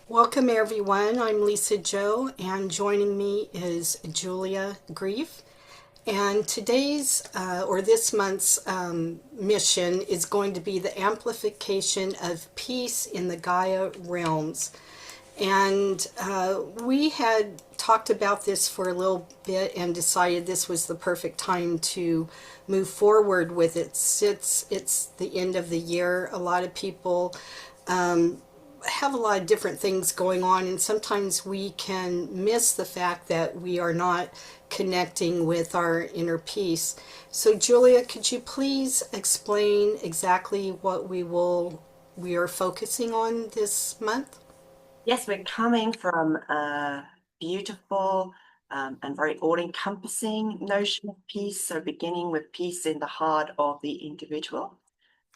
Welcome everyone. I'm Lisa Joe, and joining me is Julia Grief. And today's or this month's mission is going to be the amplification of peace in the Gaia realms. And we had talked about this for a little bit and decided this was the perfect time to move forward with it. Since it's the end of the year, a lot of people have a lot of different things going on, and sometimes we can miss the fact that we are not connecting with our inner peace. So Julia, could you please explain exactly what we are focusing on this month? Yes, we're coming from a beautiful and very all-encompassing notion of peace. So beginning with peace in the heart of the individual.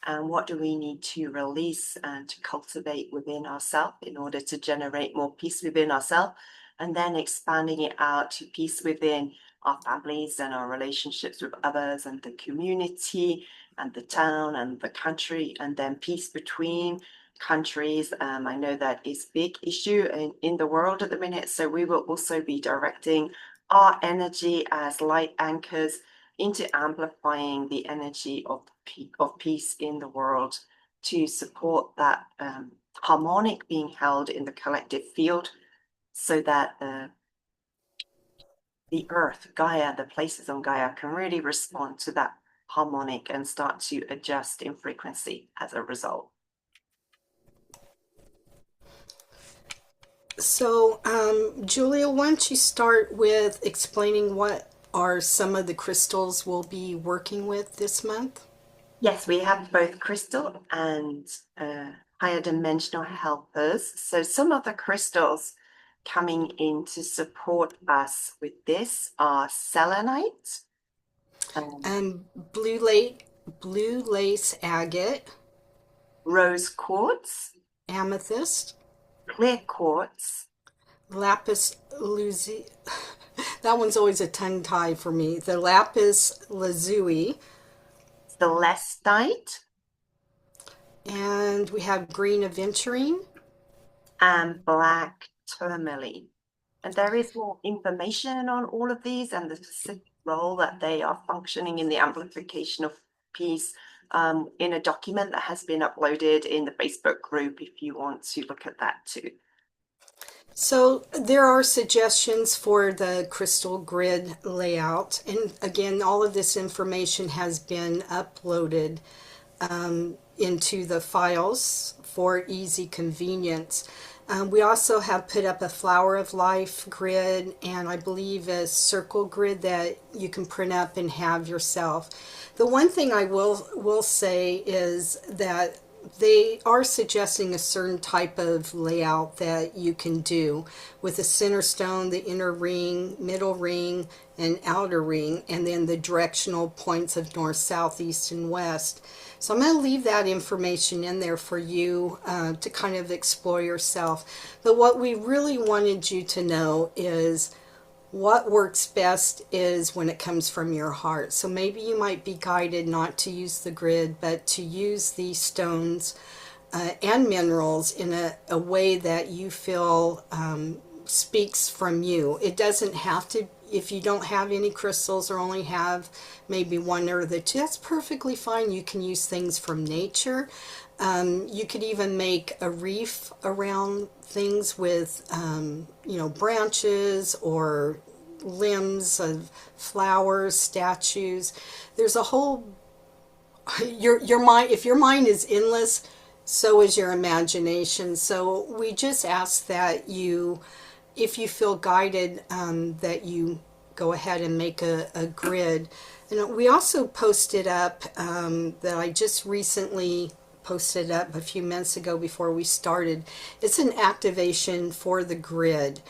And what do we need to release and to cultivate within ourselves in order to generate more peace within ourselves? And then expanding it out to peace within our families and our relationships with others and the community and the town and the country, and then peace between countries. I know that is a big issue in the world at the minute. So we will also be directing our energy as light anchors into amplifying the energy of peace in the world to support that harmonic being held in the collective field so that the earth, Gaia, the places on Gaia can really respond to that harmonic and start to adjust in frequency as a result. So, Julia, why don't you start with explaining what are some of the crystals we'll be working with this month? Yes, we have both crystal and higher dimensional helpers. So some of the crystals coming in to support us with this are selenite, um, Um, blue lake, blue lace agate, rose quartz, amethyst, clear quartz, lapis lazuli. That one's always a tongue tie for me. The lapis lazuli, celestite, and we have green aventurine. and black tourmaline. And there is more information on all of these and the specific role that they are functioning in the amplification of peace in a document that has been uploaded in the Facebook group if you want to look at that too. So there are suggestions for the crystal grid layout. And again, all of this information has been uploaded into the files for easy convenience. We also have put up a flower of life grid and I believe a circle grid that you can print up and have yourself. The one thing I will say is that they are suggesting a certain type of layout that you can do with the center stone, the inner ring, middle ring, and outer ring, and then the directional points of north, south, east, and west. So I'm going to leave that information in there for you to kind of explore yourself. But what we really wanted you to know is what works best is when it comes from your heart. So maybe you might be guided not to use the grid, but to use these stones and minerals in a way that you feel speaks from you. It doesn't have to, if you don't have any crystals or only have maybe one or the two, that's perfectly fine. You can use things from nature. You could even make a reef around things with, branches or limbs of flowers, statues. There's a whole, your mind, if your mind is endless, so is your imagination. So we just ask that you, if you feel guided, that you go ahead and make a grid. And we also posted up that I just recently posted up a few minutes ago before we started. It's an activation for the grid.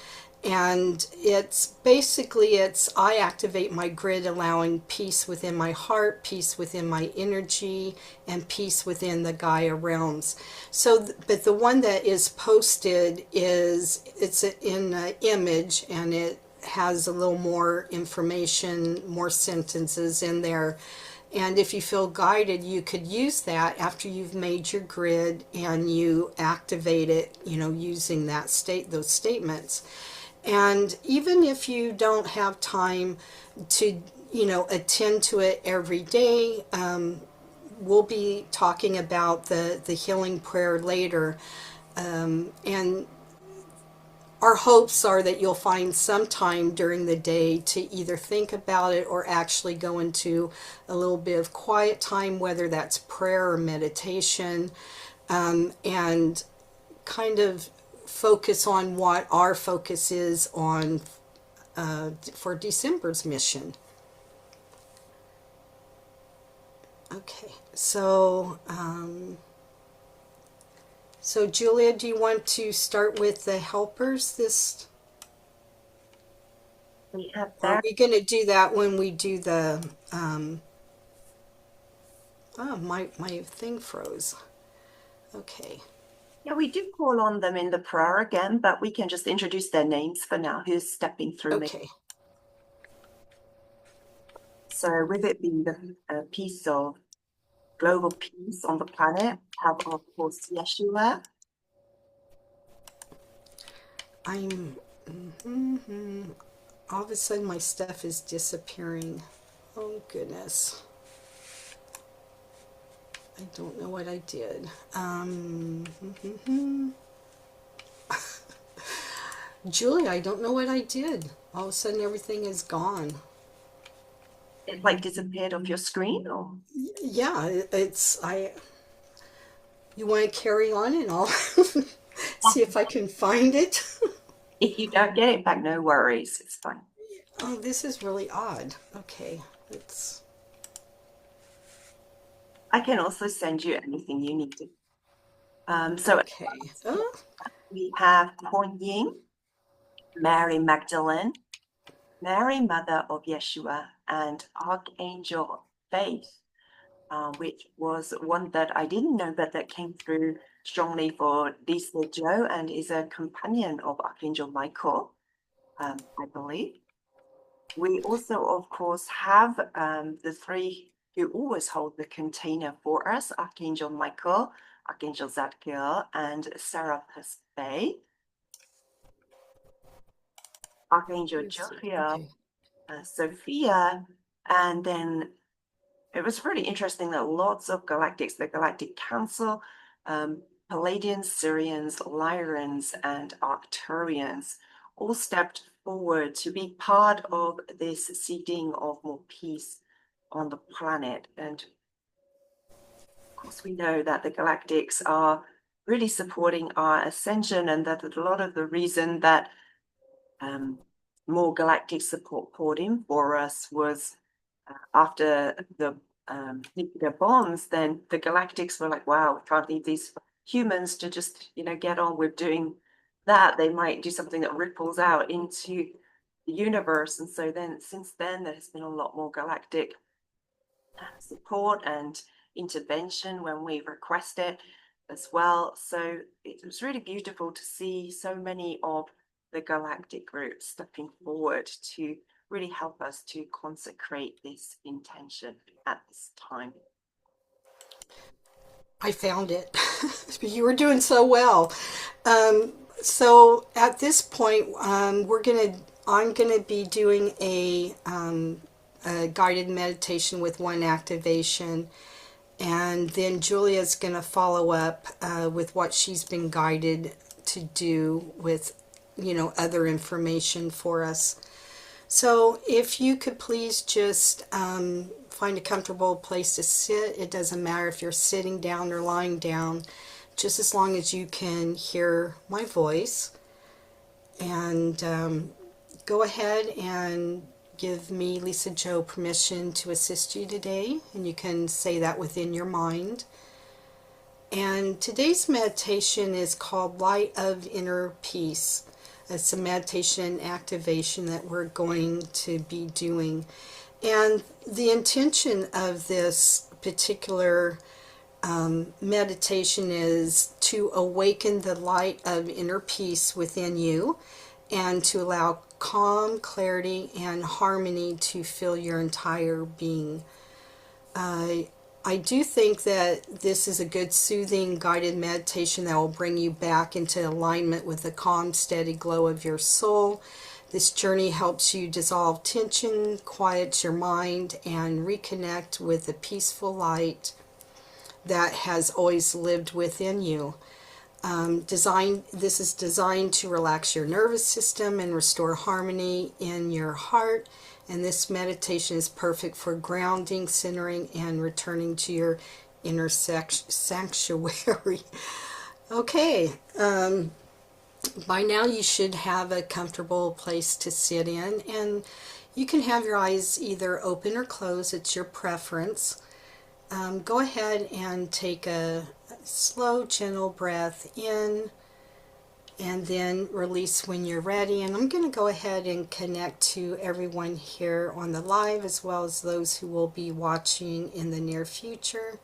And it's basically, it's I activate my grid, allowing peace within my heart, peace within my energy, and peace within the Gaia realms. So but the one that is posted is, it's in an image, and it has a little more information, more sentences in there. And if you feel guided, you could use that after you've made your grid and you activate it, using those statements. And even if you don't have time to, attend to it every day, we'll be talking about the healing prayer later. And our hopes are that you'll find some time during the day to either think about it or actually go into a little bit of quiet time, whether that's prayer or meditation, and kind of focus on what our focus is on for December's mission. Okay, so Julia, do you want to start with the helpers? We have Or are that. we going to do that when we do the? Oh, my thing froze. Okay. Yeah, we do call on them in the prayer again, but we can just introduce their names for now. Who's stepping through me? Okay. So with it being the piece of global peace on the planet, have of course Yeshua. All of a sudden my stuff is disappearing. Oh goodness. I don't know what I did. Julia, I don't know what I did. All of a sudden everything is gone. It like disappeared off your screen, or Yeah, you want to carry on and I'll see if I can find it. if you don't get it back, no worries, it's fine. Oh, this is really odd. Okay, I can also send you anything you need to. So okay. Oh, we have Kuan Yin, Mary Magdalene, Mary, Mother of Yeshua, and Archangel Faith, which was one that I didn't know, but that came through strongly for Lisa Joe and is a companion of Archangel Michael, I believe. We also, of course, have the three who always hold the container for us, Archangel Michael, Archangel Zadkiel, and Serapis Bey. Archangel Jophiel, okay. Sophia, and then it was really interesting that lots of galactics, the Galactic Council, Palladians, Syrians, Lyrans, and Arcturians all stepped forward to be part of this seeding of more peace on the planet. And of course, we know that the galactics are really supporting our ascension, and that a lot of the reason that more galactic support poured in for us was after the nuclear bombs. Then the galactics were like, wow, we can't leave these humans to just, get on with doing that. They might do something that ripples out into the universe. And so then, since then, there has been a lot more galactic support and intervention when we request it as well. So it was really beautiful to see so many of the galactic groups stepping forward to really help us to consecrate this intention at this time. I found it. You were doing so well. So at this point, I'm gonna be doing a guided meditation with one activation, and then Julia's gonna follow up with what she's been guided to do with, other information for us. So if you could please just find a comfortable place to sit. It doesn't matter if you're sitting down or lying down, just as long as you can hear my voice. And go ahead and give me, Lisa Joe, permission to assist you today. And you can say that within your mind. And today's meditation is called Light of Inner Peace. It's a meditation activation that we're going to be doing. And the intention of this particular meditation is to awaken the light of inner peace within you and to allow calm, clarity, and harmony to fill your entire being. I do think that this is a good soothing guided meditation that will bring you back into alignment with the calm, steady glow of your soul. This journey helps you dissolve tension, quiets your mind, and reconnect with the peaceful light that has always lived within you. This is designed to relax your nervous system and restore harmony in your heart. And this meditation is perfect for grounding, centering, and returning to your inner sanctuary. Okay, by now you should have a comfortable place to sit in, and you can have your eyes either open or closed. It's your preference. Go ahead and take a slow, gentle breath in, and then release when you're ready. And I'm going to go ahead and connect to everyone here on the live, as well as those who will be watching in the near future.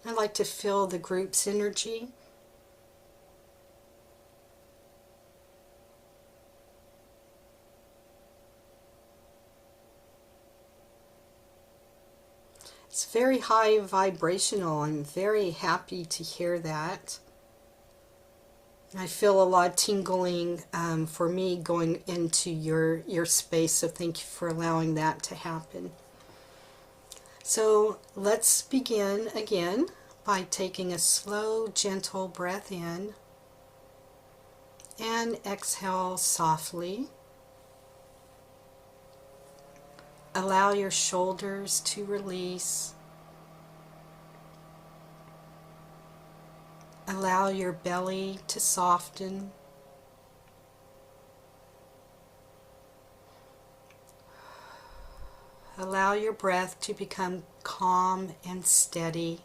I'd like to feel the group's energy. It's very high vibrational. I'm very happy to hear that. I feel a lot of tingling for me going into your space, so thank you for allowing that to happen. So let's begin again by taking a slow, gentle breath in and exhale softly. Allow your shoulders to release. Allow your belly to soften. Allow your breath to become calm and steady.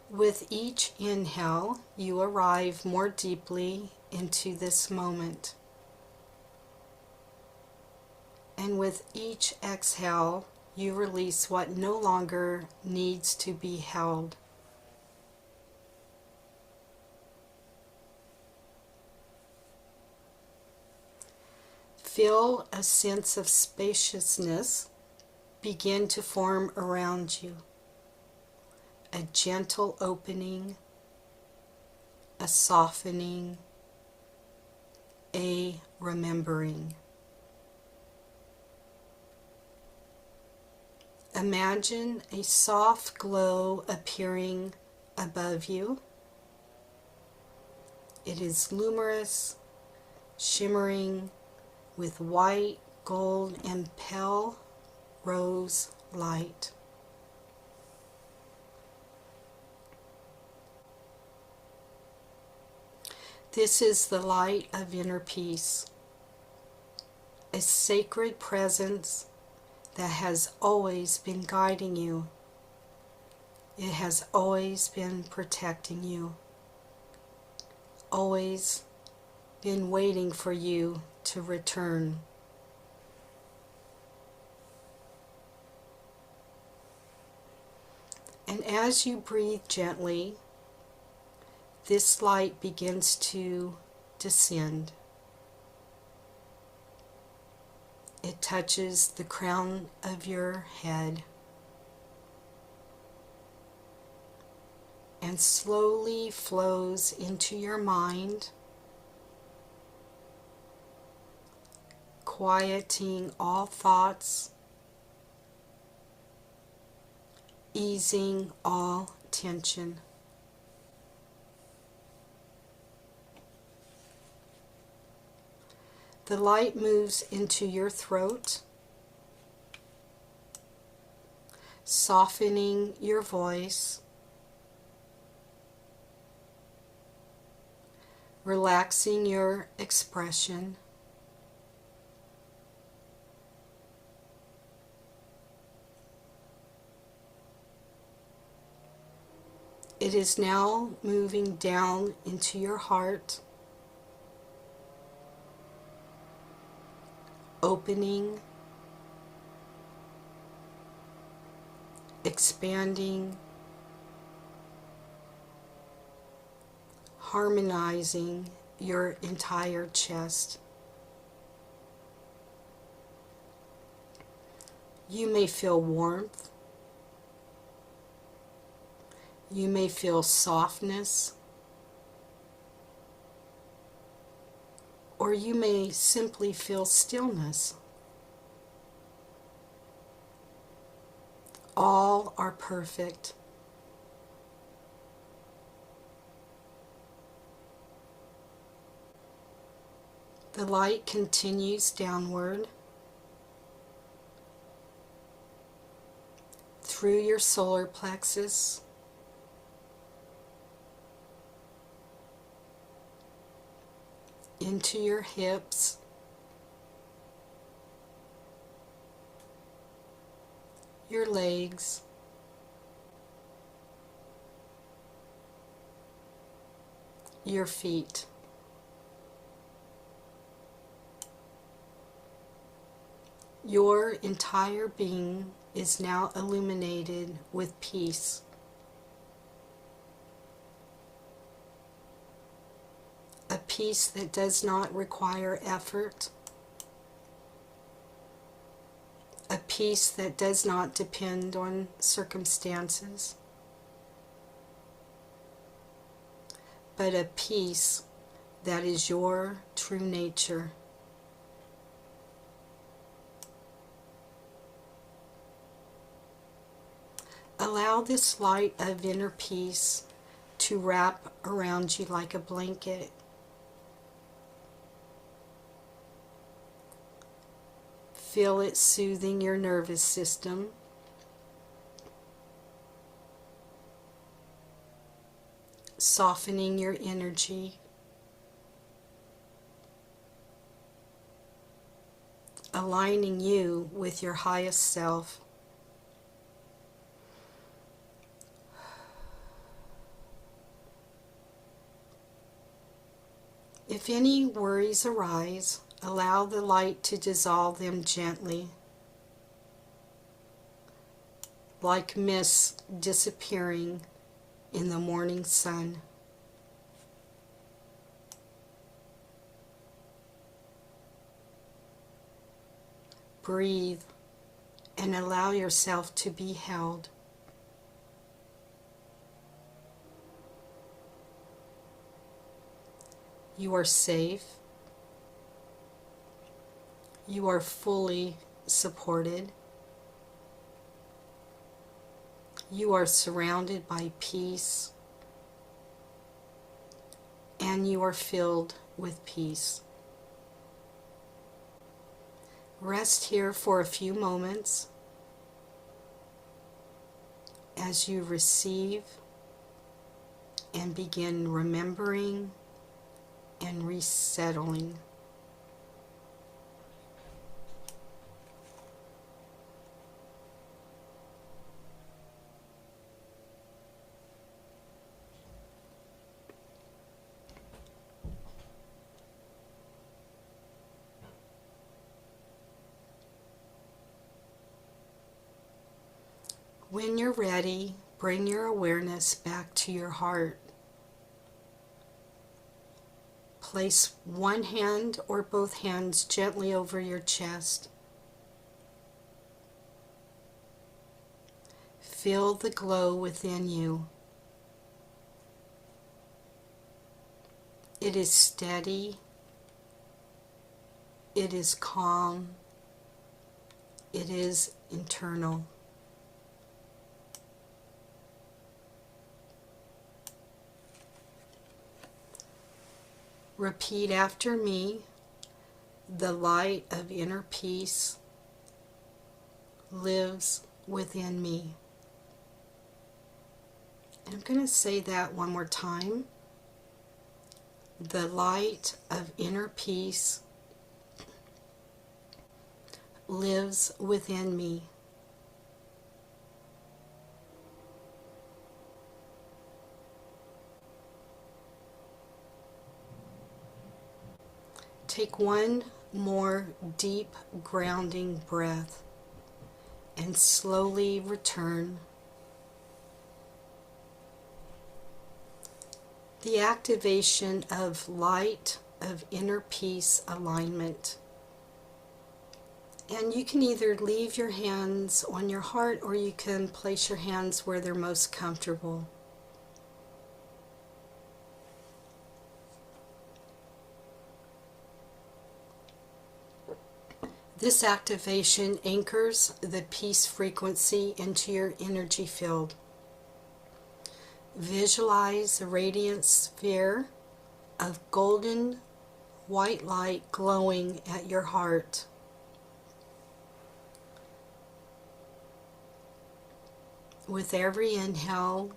With each inhale, you arrive more deeply into this moment. And with each exhale, you release what no longer needs to be held. Feel a sense of spaciousness begin to form around you. A gentle opening, a softening, a remembering. Imagine a soft glow appearing above you. It is luminous, shimmering with white, gold, and pale rose light. This is the light of inner peace, a sacred presence that has always been guiding you. It has always been protecting you, always been waiting for you to return. And as you breathe gently, this light begins to descend. It touches the crown of your head and slowly flows into your mind, quieting all thoughts, easing all tension. The light moves into your throat, softening your voice, relaxing your expression. It is now moving down into your heart, opening, expanding, harmonizing your entire chest. You may feel warmth. You may feel softness. Or you may simply feel stillness. All are perfect. The light continues downward through your solar plexus, into your hips, your legs, your feet. Your entire being is now illuminated with peace. A peace that does not require effort. A peace that does not depend on circumstances. But a peace that is your true nature. Allow this light of inner peace to wrap around you like a blanket. Feel it soothing your nervous system. Softening your energy. Aligning you with your highest self. If any worries arise, allow the light to dissolve them gently, like mist disappearing in the morning sun. Breathe and allow yourself to be held. You are safe. You are fully supported. You are surrounded by peace. And you are filled with peace. Rest here for a few moments as you receive and begin remembering and resettling. When you're ready, bring your awareness back to your heart. Place one hand or both hands gently over your chest. Feel the glow within you. It is steady. It is calm. It is internal. Repeat after me. The light of inner peace lives within me. And I'm going to say that one more time. The light of inner peace lives within me. Take one more deep grounding breath and slowly return. the activation of light, of inner peace alignment. And you can either leave your hands on your heart or you can place your hands where they're most comfortable. This activation anchors the peace frequency into your energy field. Visualize a radiant sphere of golden white light glowing at your heart. With every inhale,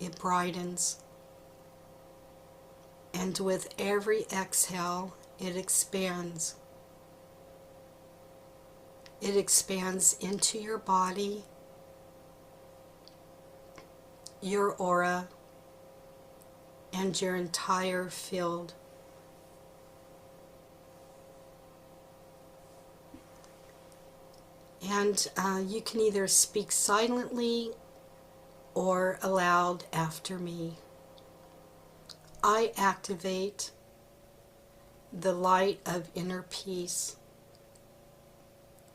it brightens. And with every exhale, it expands. It expands into your body, your aura, and your entire field. And you can either speak silently or aloud after me. I activate the light of inner peace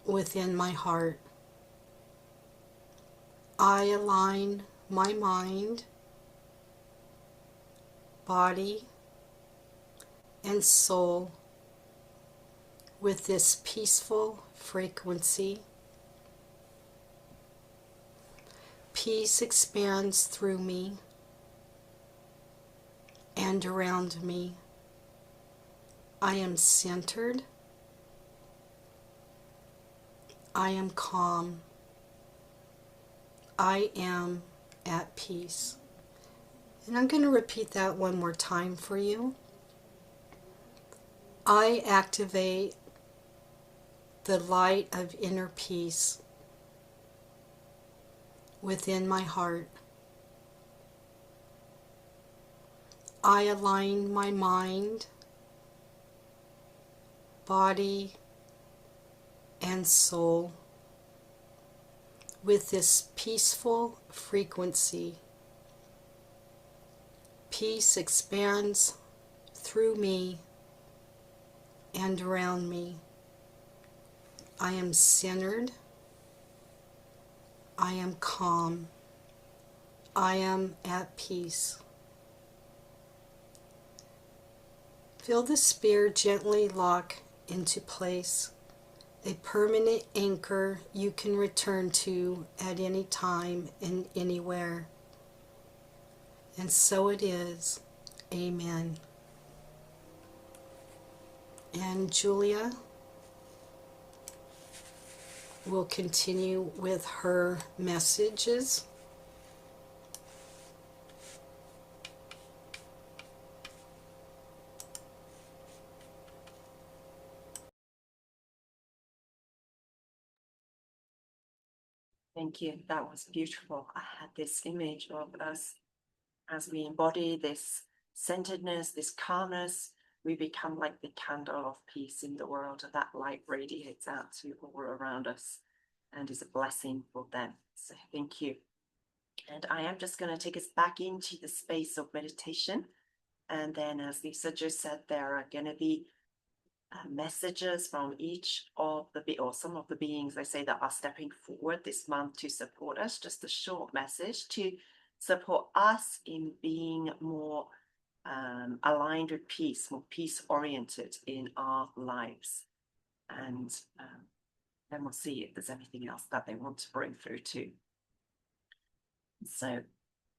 within my heart. I align my mind, body, and soul with this peaceful frequency. Peace expands through me and around me. I am centered. I am calm. I am at peace. And I'm going to repeat that one more time for you. I activate the light of inner peace within my heart. I align my mind, body, and soul with this peaceful frequency. Peace expands through me and around me. I am centered. I am calm. I am at peace. Feel the spear gently lock into place, a permanent anchor you can return to at any time and anywhere. And so it is. Amen. And Julia will continue with her messages. Thank you. That was beautiful. I had this image of us as we embody this centeredness, this calmness. We become like the candle of peace in the world, and that light radiates out to all around us and is a blessing for them. So thank you. And I am just going to take us back into the space of meditation. And then, as Lisa just said, there are going to be messages from each of the or some of the beings, I say, that are stepping forward this month to support us. Just a short message to support us in being more aligned with peace, more peace-oriented in our lives. And then we'll see if there's anything else that they want to bring through too. So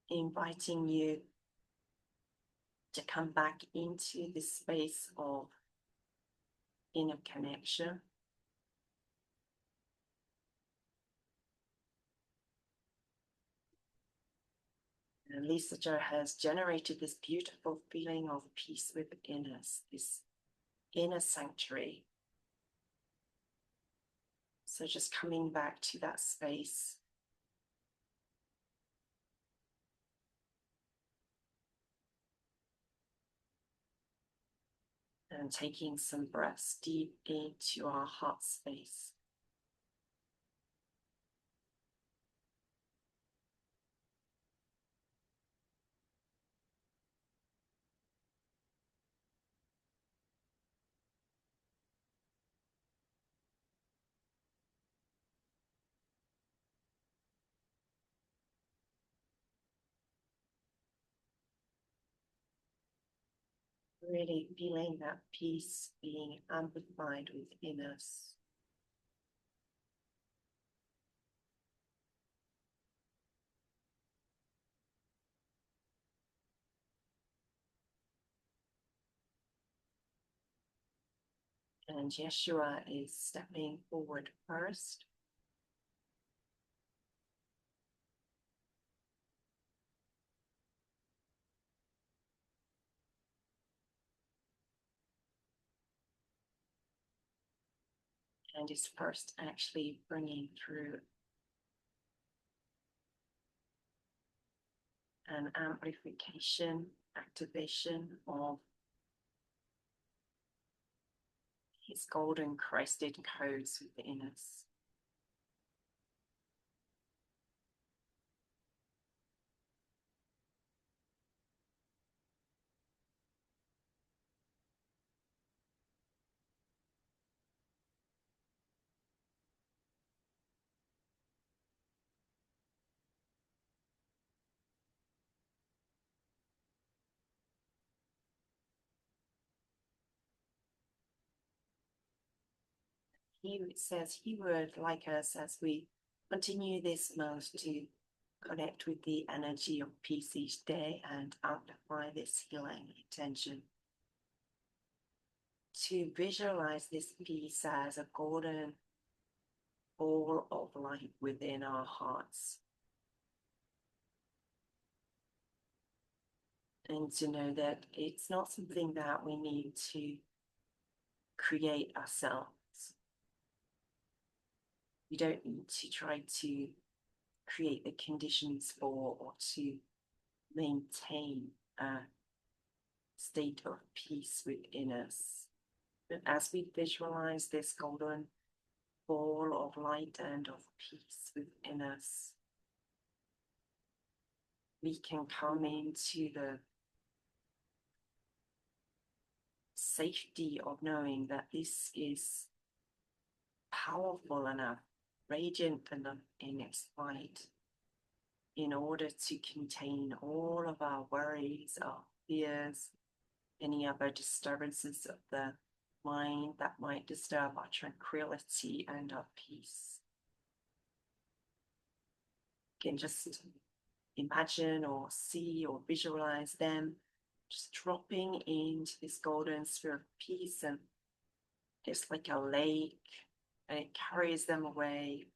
inviting you to come back into this space of inner connection. And Lisa Jo has generated this beautiful feeling of peace within us, this inner sanctuary. So just coming back to that space. And taking some breaths deep into our heart space. Really feeling that peace being amplified within us. And Yeshua is stepping forward first. And is first actually bringing through an amplification, activation of his golden crested codes within us. He says he would like us, as we continue this month, to connect with the energy of peace each day and amplify this healing intention. To visualize this peace as a golden ball of light within our hearts. And to know that it's not something that we need to create ourselves. We don't need to try to create the conditions for or to maintain a state of peace within us. But as we visualize this golden ball of light and of peace within us, we can come into the safety of knowing that this is powerful enough, radiant enough in its light, in order to contain all of our worries, our fears, any other disturbances of the mind that might disturb our tranquility and our peace. You can just imagine or see or visualize them just dropping into this golden sphere of peace, and it's like a lake, and it carries them away,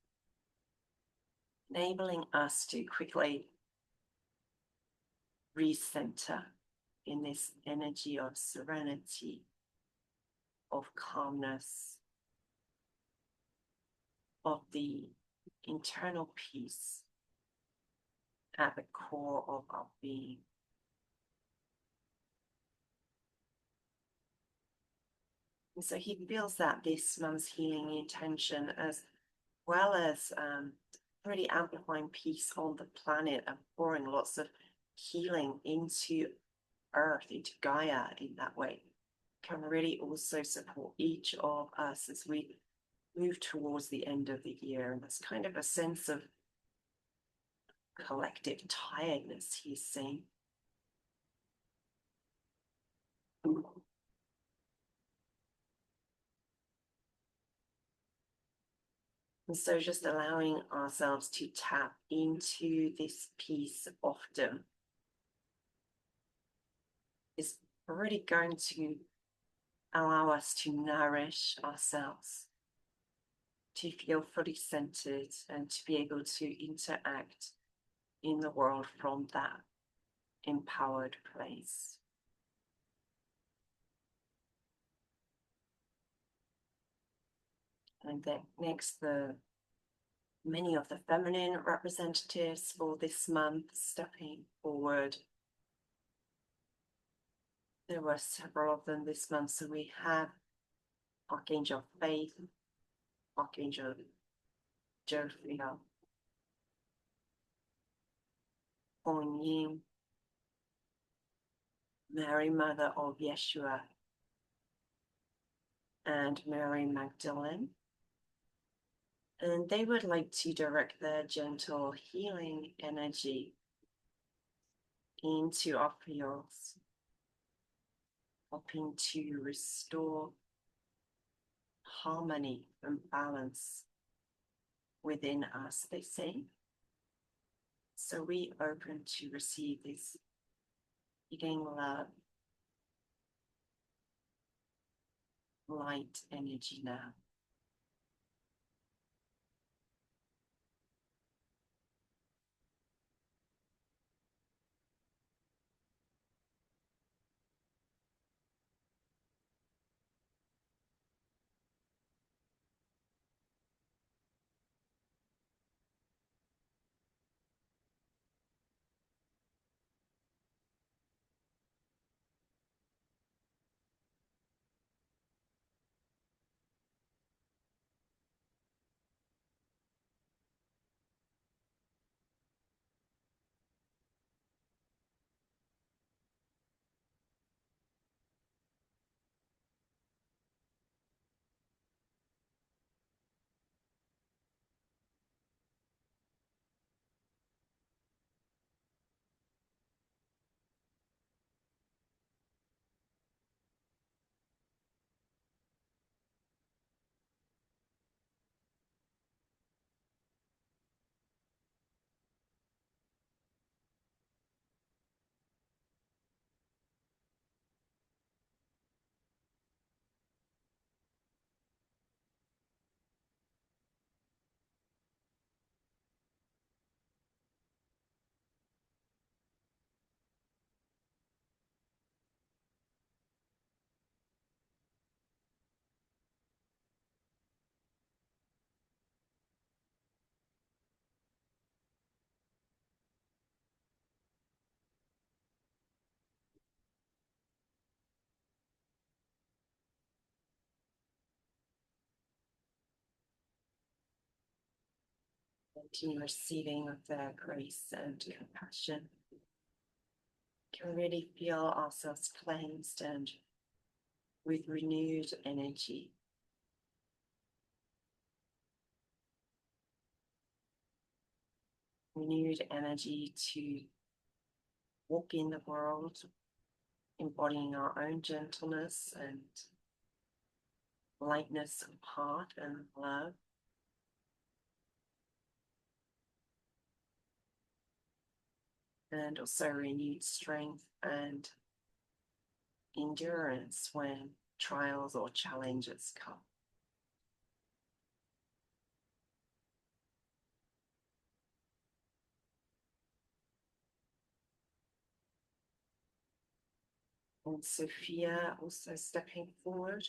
enabling us to quickly recenter in this energy of serenity, of calmness, of the internal peace at the core of our being. And so he feels that this month's healing intention, as well as really amplifying peace on the planet and pouring lots of healing into Earth, into Gaia in that way, can really also support each of us as we move towards the end of the year. And there's kind of a sense of collective tiredness, he's saying. And so just allowing ourselves to tap into this peace often is really going to allow us to nourish ourselves, to feel fully centered, and to be able to interact in the world from that empowered place. And then next, many of the feminine representatives for this month stepping forward. There were several of them this month, so we have Archangel Faith, Archangel Jophiel, Hong Ying, Mary, Mother of Yeshua, and Mary Magdalene. And they would like to direct their gentle healing energy into our fields, helping to restore harmony and balance within us, they say. So we open to receive this healing love, light energy now. In receiving of their grace and compassion, can really feel ourselves cleansed and with renewed energy. Renewed energy to walk in the world, embodying our own gentleness and lightness of heart and love. And also renewed strength and endurance when trials or challenges come. And Sophia also stepping forward.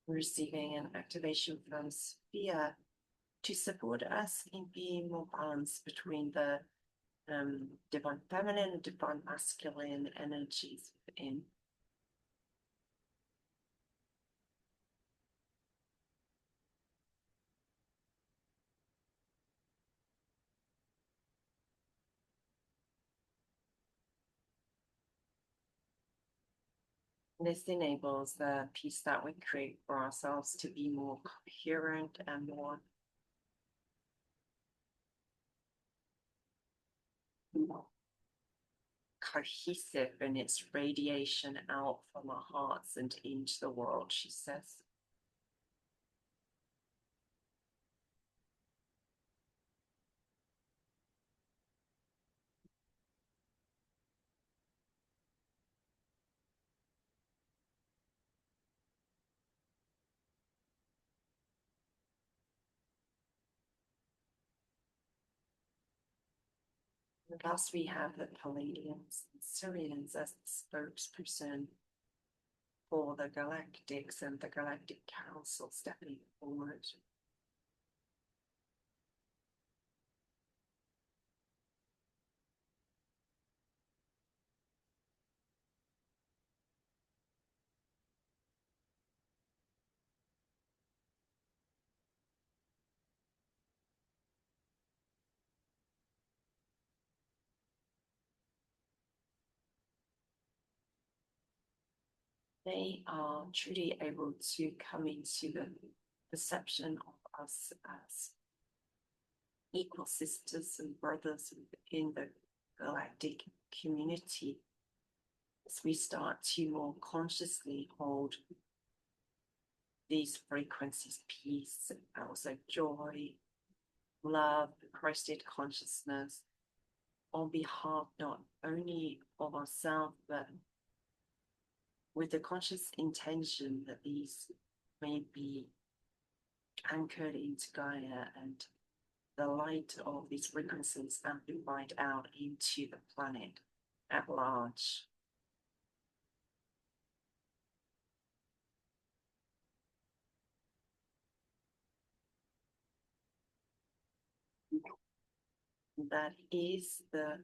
Receiving an activation from Sophia to support us in being more balanced between the divine feminine and divine masculine energies within. This enables the peace that we create for ourselves to be more coherent and more cohesive in its radiation out from our hearts and into the world, she says. And last we have the Palladians and Syrians as the spokesperson for the Galactics and the Galactic Council stepping forward. they are truly able to come into the perception of us as equal sisters and brothers in the galactic community, as we start to more consciously hold these frequencies, peace, also joy, love, Christed consciousness, on behalf not only of ourselves, but with the conscious intention that these may be anchored into Gaia and the light of these frequencies amplified out into the planet at large. That is the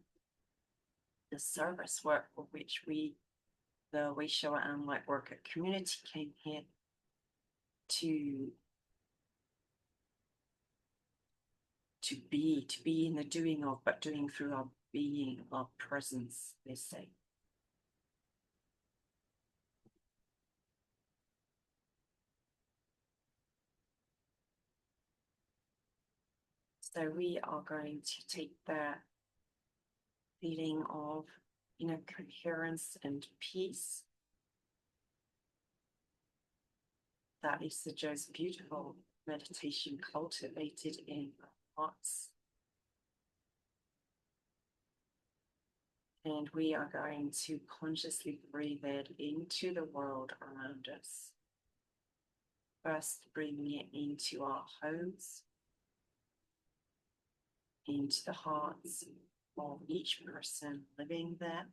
service work for which we, the Wayshower and Lightworker community, came here to be in the doing of, but doing through our being, our presence, they say. So we are going to take that feeling of inner coherence and peace. That is the most beautiful meditation cultivated in our hearts. And we are going to consciously breathe it into the world around us. First, bringing it into our homes, into the hearts of each person living there.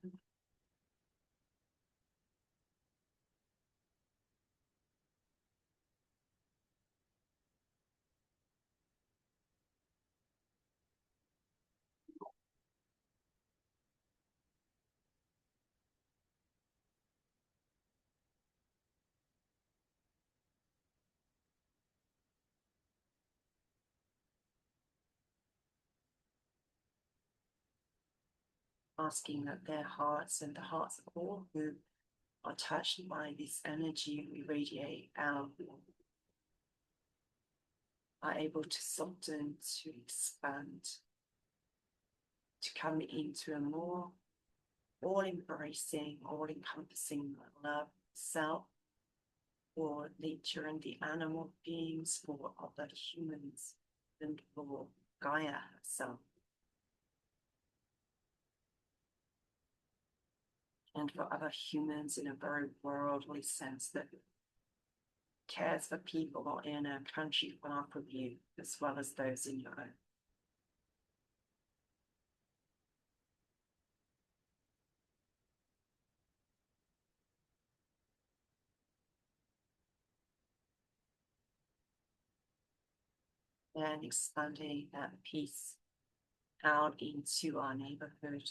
Asking that their hearts and the hearts of all who are touched by this energy we radiate out are able to soften, to expand, to come into a more all-embracing, all-encompassing love self for nature and the animal beings, for other humans, and for Gaia herself. And for other humans in a very worldly sense that cares for people in a country far from you, as well as those in your own. And expanding that peace out into our neighborhood.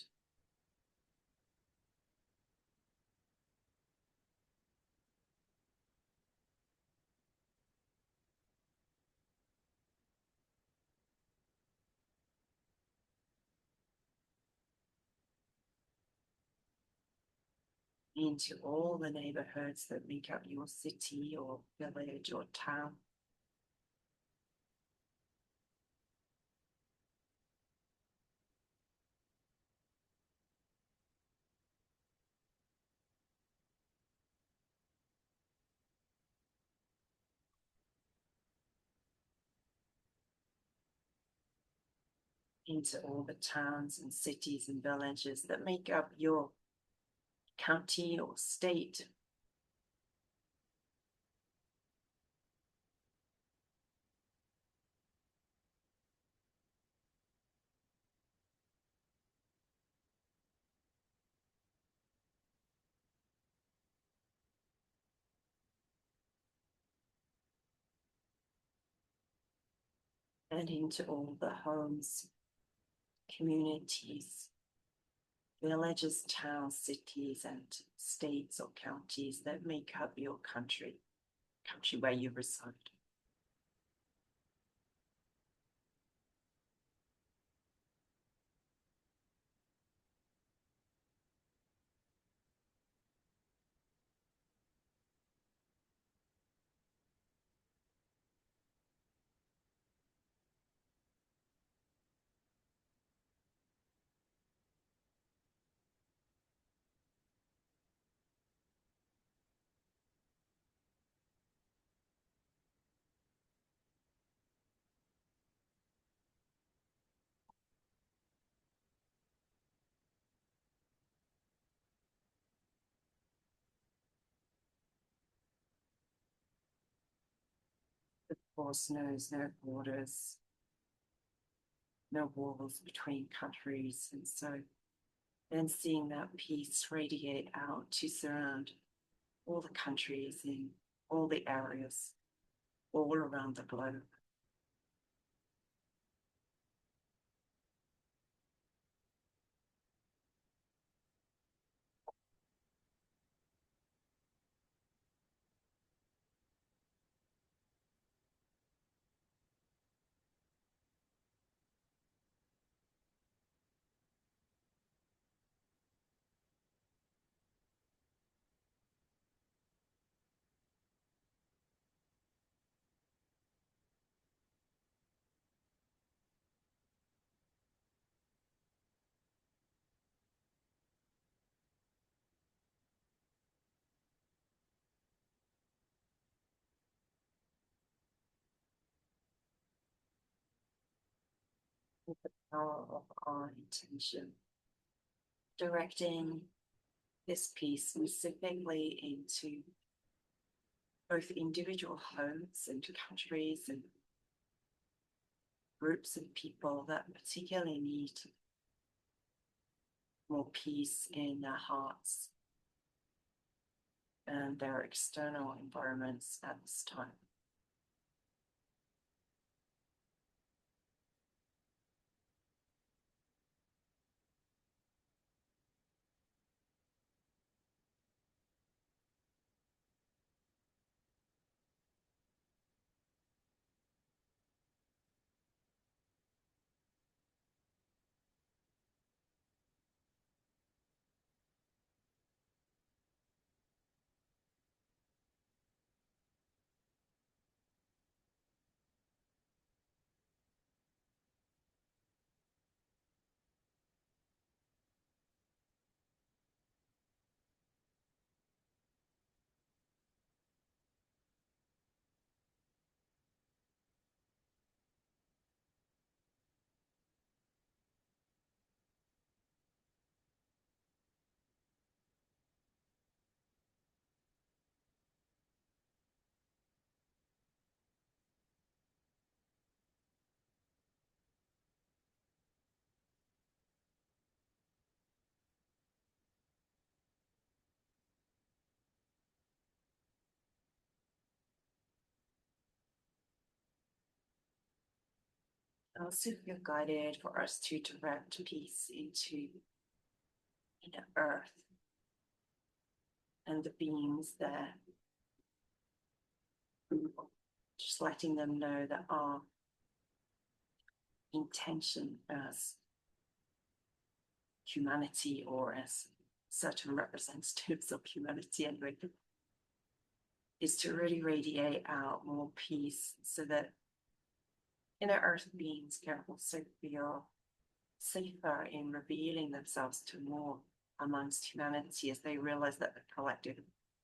Into all the neighborhoods that make up your city or village or town. Into all the towns and cities and villages that make up your county or state. And into all the homes, communities, villages, towns, cities, and states or counties that make up your country where you reside. course, knows no borders, no walls between countries. And so then seeing that peace radiate out to surround all the countries in all the areas, all around the globe. With the power of our intention, directing this peace specifically into both individual homes and countries and groups of people that particularly need more peace in their hearts and their external environments at this time. Also feel guided for us to direct peace into the earth and the beings there. Just letting them know that our intention as humanity, or as certain representatives of humanity anyway, is to really radiate out more peace so that inner earth beings can also feel safer in revealing themselves to more amongst humanity as they realize that the collective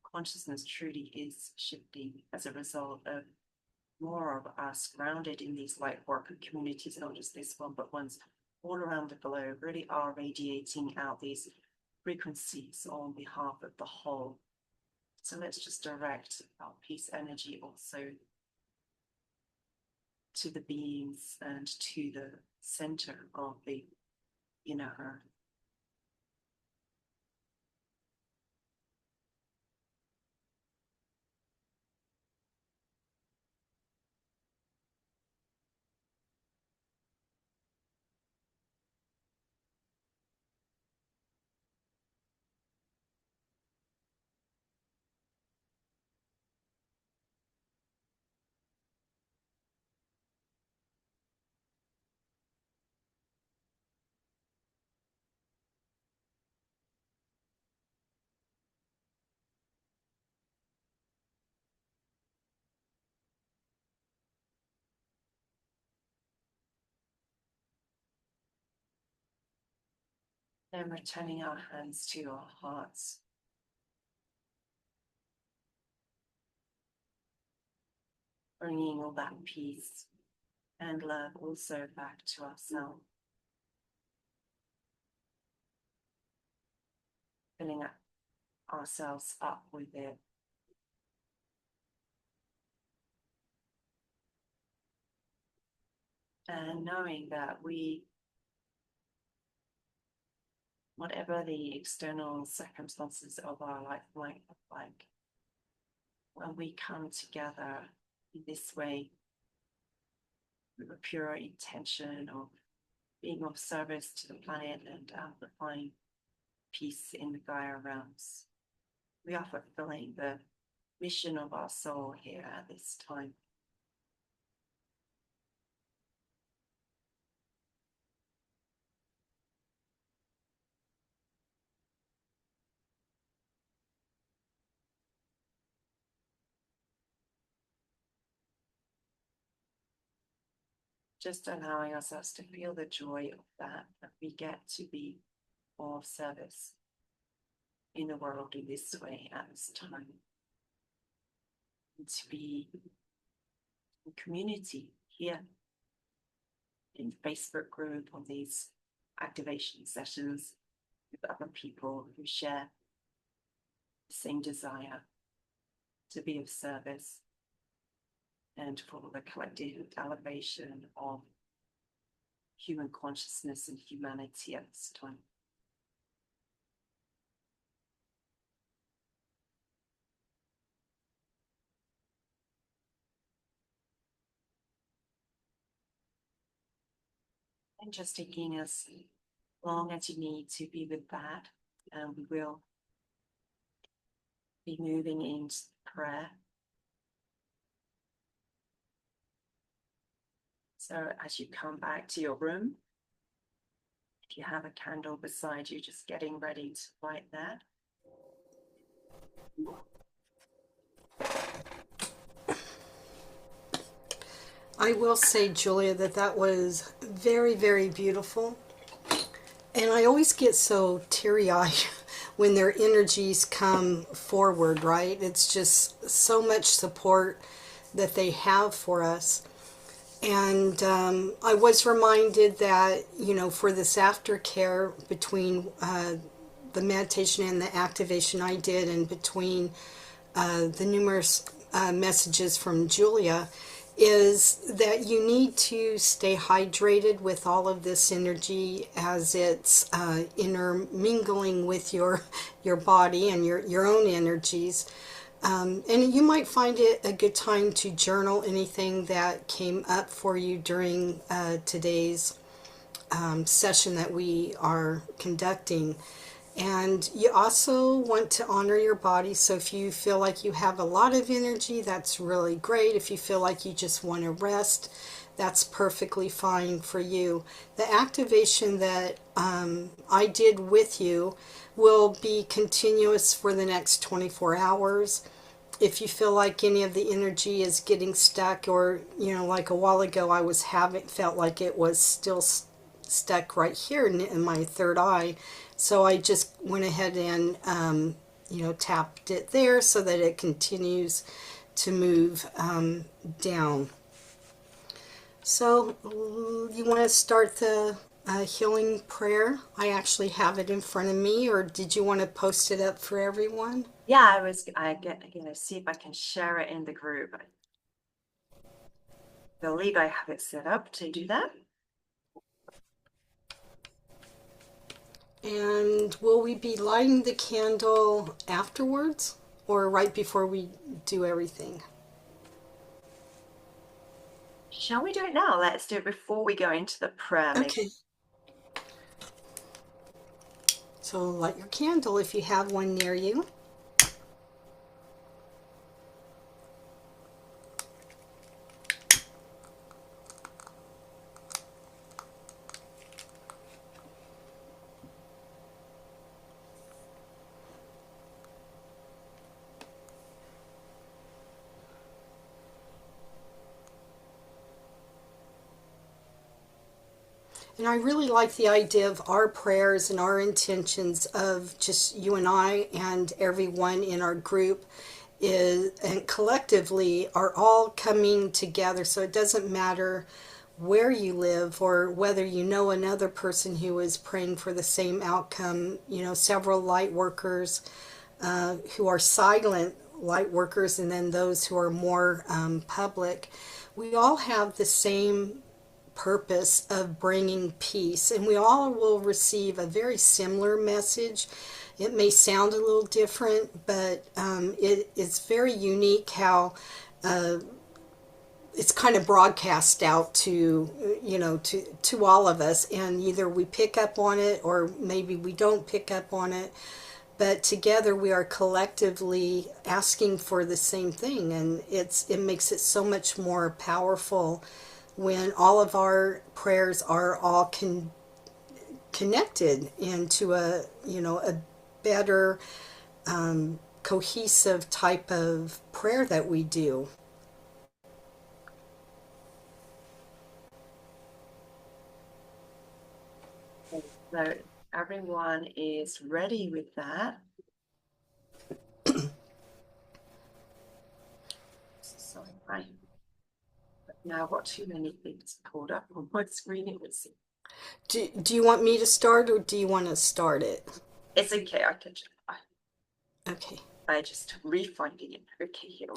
consciousness truly is shifting as a result of more of us grounded in these light work communities, not just this one, but ones all around the globe, really are radiating out these frequencies on behalf of the whole. So let's just direct our peace energy also to the beings and to the center of the inner earth. Then returning our hands to our hearts. Bringing all that peace and love also back to ourselves. Filling ourselves up with it. And knowing that whatever the external circumstances of our life might look like, when we come together in this way, with a pure intention of being of service to the planet and amplifying peace in the Gaia realms, we are fulfilling the mission of our soul here at this time. Just allowing ourselves to feel the joy of that we get to be of service in the world in this way at this time. And to be in community here in Facebook group on these activation sessions with other people who share the same desire to be of service and for the collective elevation of human consciousness and humanity at this time. And just taking as long as you need to be with that, and we will be moving into prayer. So as you come back to your room, if you have a candle beside you, just getting ready to light that. I will say, Julia, that was very, very beautiful. And I always get so teary-eyed when their energies come forward, right? It's just so much support that they have for us. And I was reminded that, you know, for this aftercare between the meditation and the activation I did, and between the numerous messages from Julia, is that you need to stay hydrated with all of this energy as it's intermingling with your body and your own energies. And you might find it a good time to journal anything that came up for you during today's session that we are conducting. And you also want to honor your body. So if you feel like you have a lot of energy, that's really great. If you feel like you just want to rest, that's perfectly fine for you. The activation that I did with you will be continuous for the next 24 hours. If you feel like any of the energy is getting stuck, or, you know, like a while ago I felt like it was still stuck right here in my third eye. So I just went ahead and, you know, tapped it there so that it continues to move down. So you want to start the healing prayer? I actually have it in front of me, or did you want to post it up for everyone? Yeah, I see if I can share it in the group. I believe I have it set up to do that. And will we be lighting the candle afterwards, or right before we do everything? Shall we do it now? Let's do it before we go into the prayer. Okay. So light your candle if you have one near you. And I really like the idea of our prayers and our intentions of just you and I and everyone in our group is, and collectively are all coming together. So it doesn't matter where you live or whether you know another person who is praying for the same outcome. You know, several light workers who are silent light workers, and then those who are more public. We all have the same purpose of bringing peace. And we all will receive a very similar message. It may sound a little different, but it's very unique how it's kind of broadcast out to, to all of us. And either we pick up on it or maybe we don't pick up on it. But together we are collectively asking for the same thing, and it makes it so much more powerful when all of our prayers are all connected into a better cohesive type of prayer that we do. So everyone is ready with that. Sorry, I now got too many things pulled up on my screen. It was Do you want me to start or do you want to start it? it's okay. I can. Okay. I just refinding it. Okay, here.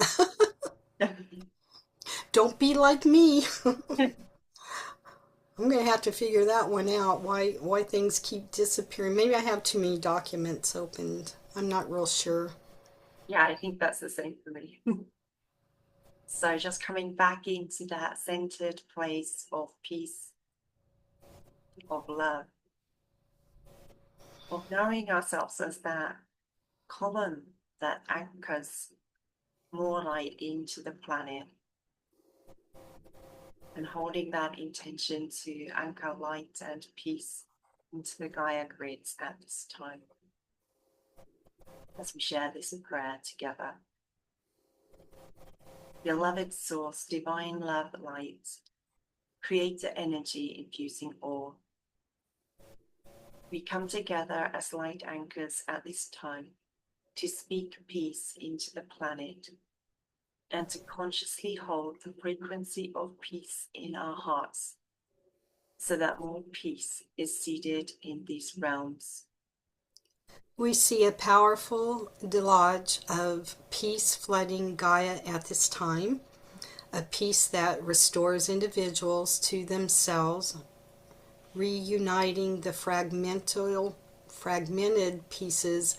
Don't be like me. I'm gonna have to figure that one out. Why things keep disappearing? Maybe I have too many documents opened. I'm not real sure. Yeah, I think that's the same for me. So just coming back into that centered place of peace, of love, of knowing ourselves as that column that anchors more light into the planet, and holding that intention to anchor light and peace into the Gaia grids at this time. As we share this prayer together. Beloved source, divine love light, creator energy infusing all. We come together as light anchors at this time to speak peace into the planet and to consciously hold the frequency of peace in our hearts so that more peace is seated in these realms. We see a powerful deluge of peace flooding Gaia at this time, a peace that restores individuals to themselves, reuniting the fragmented pieces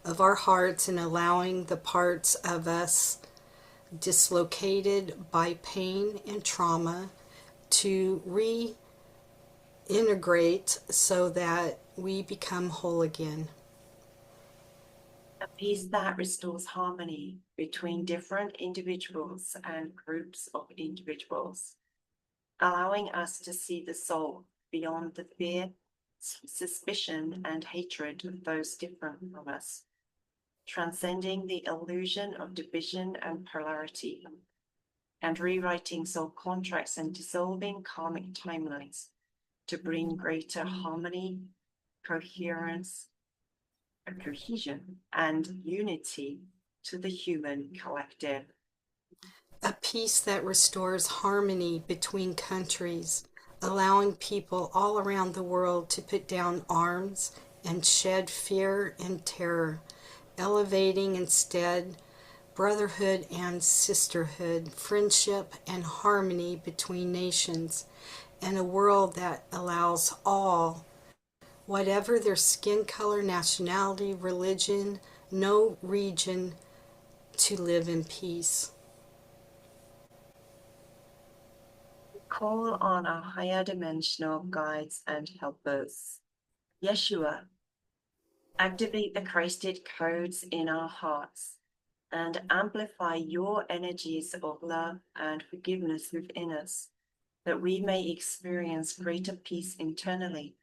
of our hearts and allowing the parts of us dislocated by pain and trauma to reintegrate so that we become whole again. A peace that restores harmony between different individuals and groups of individuals, allowing us to see the soul beyond the fear, suspicion, and hatred of those different from us, transcending the illusion of division and polarity, and rewriting soul contracts and dissolving karmic timelines to bring greater harmony, coherence, cohesion, and unity to the human collective. A peace that restores harmony between countries, allowing people all around the world to put down arms and shed fear and terror, elevating instead brotherhood and sisterhood, friendship and harmony between nations, and a world that allows all, whatever their skin color, nationality, religion, no region, to live in peace. Call on our higher dimensional guides and helpers. Yeshua, activate the Christed codes in our hearts and amplify your energies of love and forgiveness within us, that we may experience greater peace internally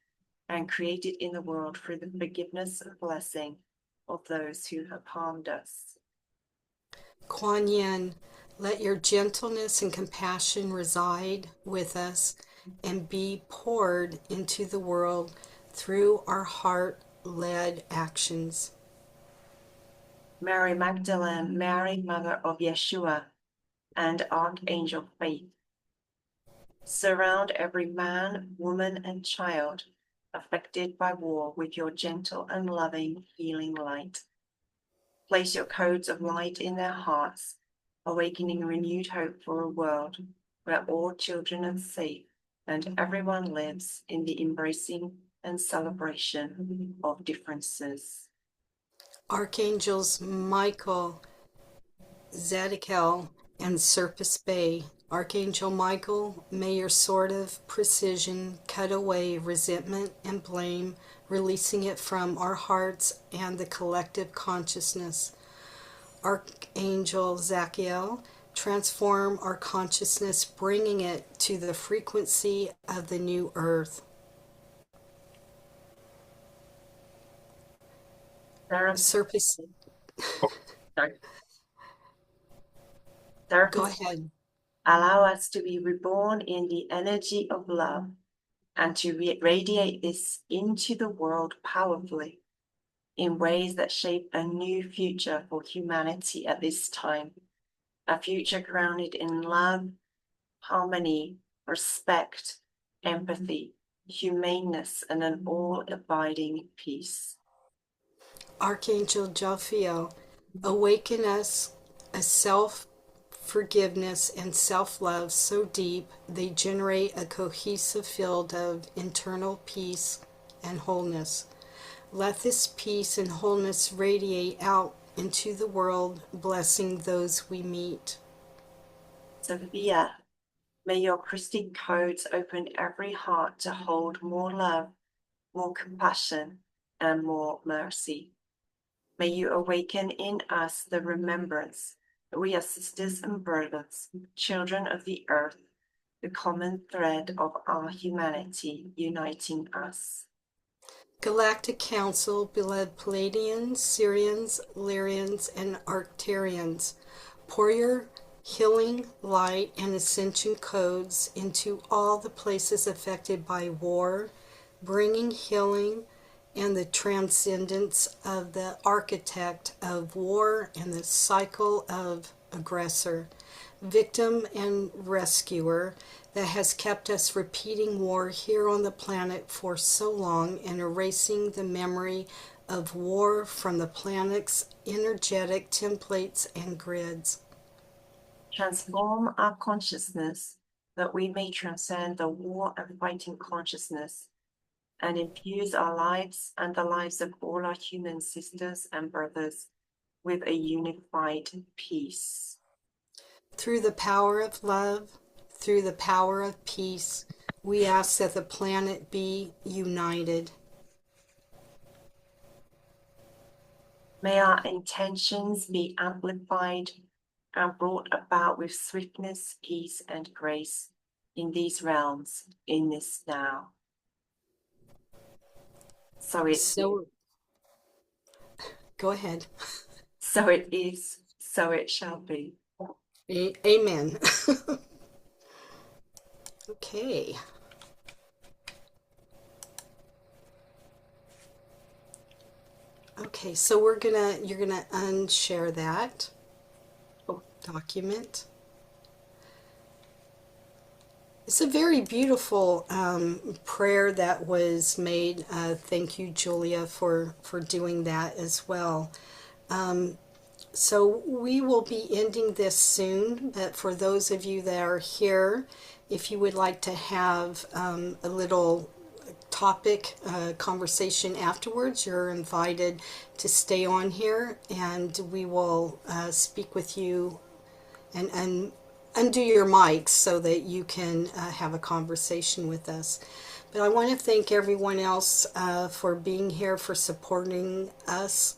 and create it in the world through the forgiveness and blessing of those who have harmed us. Kuan Yin, let your gentleness and compassion reside with us and be poured into the world through our heart-led actions. Mary Magdalene, Mary, Mother of Yeshua, and Archangel Faith, surround every man, woman, and child affected by war with your gentle and loving healing light. Place your codes of light in their hearts, awakening renewed hope for a world where all children are safe and everyone lives in the embracing and celebration of differences. Archangels Michael, Zadkiel, and Serpis Bay. Archangel Michael, may your sword of precision cut away resentment and blame, releasing it from our hearts and the collective consciousness. Archangel Zadkiel, transform our consciousness, bringing it to the frequency of the new earth. Serpis, go ahead. Allow us to be reborn in the energy of love and to radiate this into the world powerfully in ways that shape a new future for humanity at this time. A future grounded in love, harmony, respect, empathy, humaneness, and an all-abiding peace. Archangel Jophiel, awaken us a self-forgiveness and self-love so deep they generate a cohesive field of internal peace and wholeness. Let this peace and wholeness radiate out into the world, blessing those we meet. Sophia, may your crystal codes open every heart to hold more love, more compassion, and more mercy. May you awaken in us the remembrance that we are sisters and brothers, children of the earth, the common thread of our humanity uniting us. Galactic Council, beloved Palladians, Syrians, Lyrians, and Arcturians, pour your healing, light, and ascension codes into all the places affected by war, bringing healing and the transcendence of the architect of war and the cycle of aggressor, victim, and rescuer that has kept us repeating war here on the planet for so long and erasing the memory of war from the planet's energetic templates and grids. Transform our consciousness that we may transcend the war and fighting consciousness and infuse our lives and the lives of all our human sisters and brothers with a unified peace. Through the power of love, through the power of peace, we ask that the planet be united. May our intentions be amplified and brought about with swiftness, peace, and grace in these realms, in this now. Go ahead. So it is, so it shall be. Amen. Okay. Okay, so you're gonna unshare that document. It's a very beautiful prayer that was made. Thank you, Julia, for doing that as well. So we will be ending this soon, but for those of you that are here, if you would like to have a little topic conversation afterwards, you're invited to stay on here, and we will speak with you and undo your mics so that you can have a conversation with us. But I want to thank everyone else for being here, for supporting us,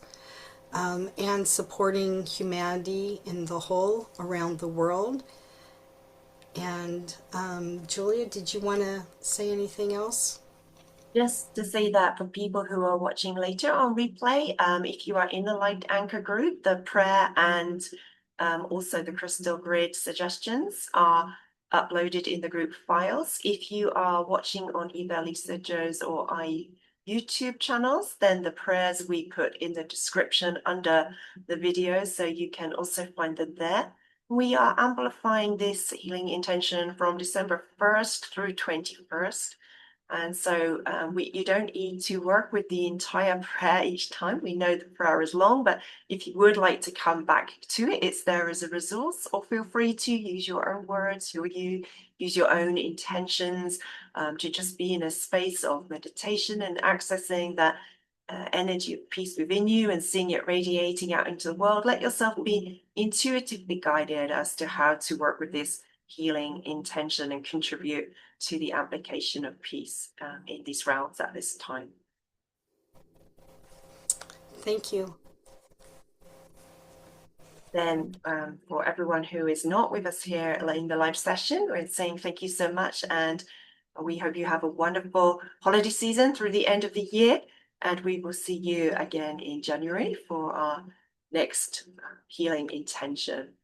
and supporting humanity in the whole around the world. And Julia, did you want to say anything else? Just to say that for people who are watching later on replay, if you are in the Light Anchor group, the prayer and also the crystal grid suggestions are uploaded in the group files. If you are watching on either Lisa Jo's or I YouTube channels, then the prayers we put in the description under the video, so you can also find them there. We are amplifying this healing intention from December 1st through 21st. And so you don't need to work with the entire prayer each time. We know the prayer is long, but if you would like to come back to it, it's there as a resource, or feel free to use your own words, use your own intentions to just be in a space of meditation and accessing that energy of peace within you and seeing it radiating out into the world. Let yourself be intuitively guided as to how to work with this healing intention and contribute to the application of peace in these realms at this time. Thank you. Then for everyone who is not with us here in the live session, we're saying thank you so much, and we hope you have a wonderful holiday season through the end of the year, and we will see you again in January for our next healing intention.